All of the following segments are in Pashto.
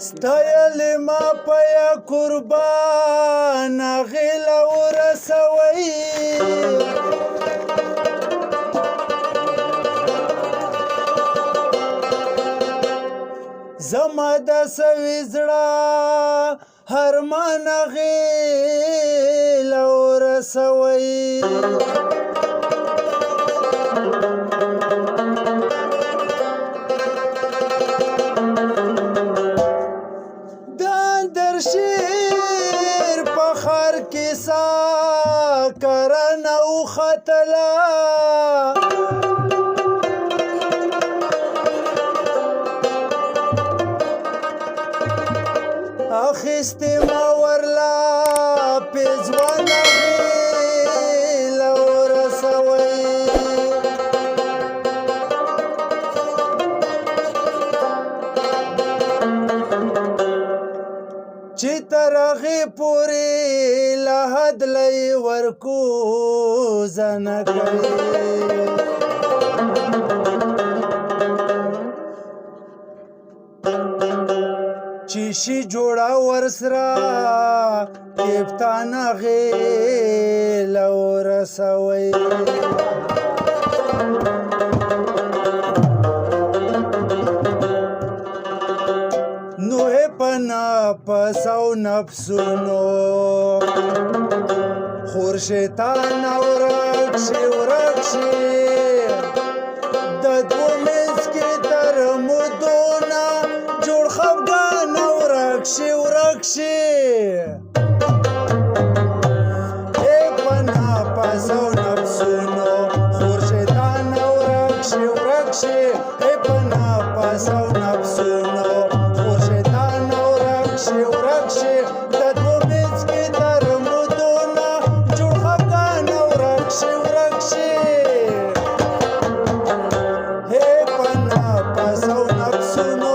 ستایلی ما پیا قربان غیل ورسوی زما د سوي زړه هرمان غیل ورسوی شیر پخر کیسا کرن او خطلا اخیستی ما ورلا پیزوان غیل ورسوی چی ترغی پوری لحد لئی ورکو زنکوی چیشی جوڑا ورسرا کفتان غیل ورسوی پنا پسو نفسونو خورشتان ورکشی د دو منځ کې تر مدونه جوړ خفګان ورکشي ای پنا پسو نفسونو خورشتان ورکشي ای پنا پسو نفسونو ورکشي د دو منځ کې تر مدونه جوړ خفګان ورکشي هی پنا پسو نفسونو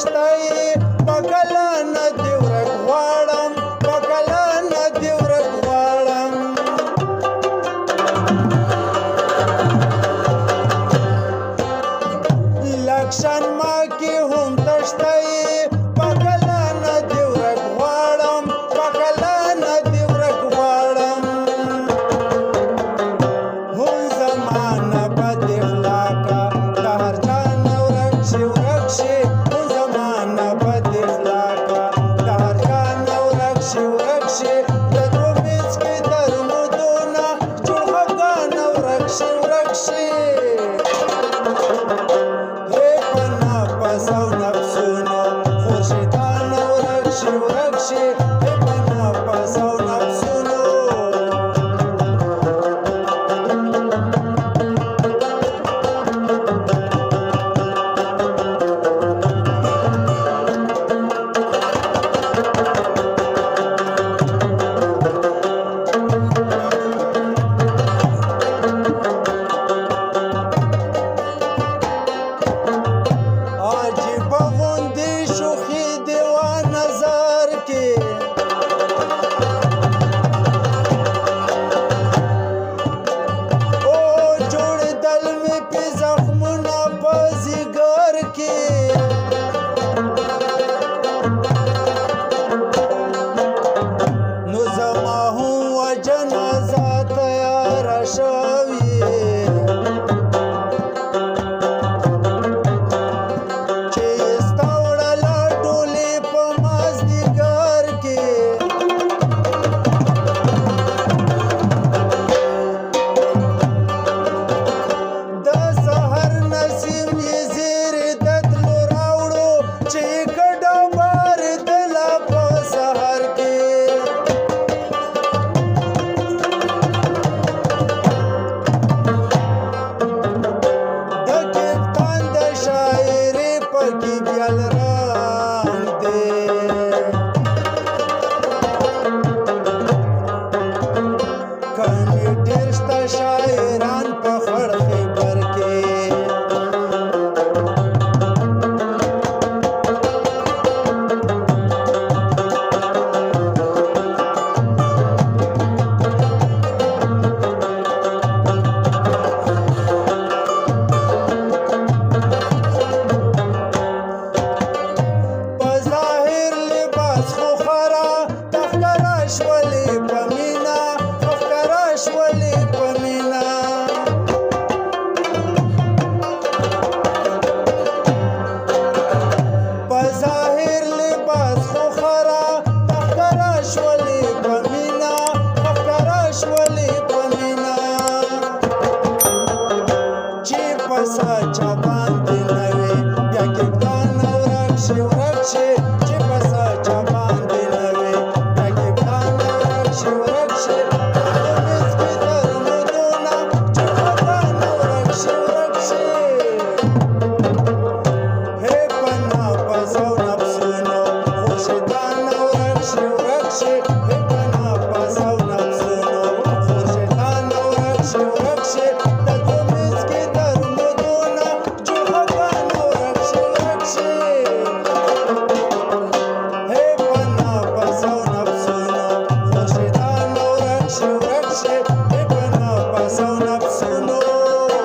تشتای پکلان دیورک غواړم پکلان دیورک غواړم لکشن ما کې هم تشتای پکلان دیورک غواړم پکلان دیورک غواړم هم زمانه بد اخلاقه د هر چا نه ورک شي هم زمانه بد اخلاقه د هر چا نه ورک شي د دوه میز کې تر مودونه جوړ خفګان ورک شي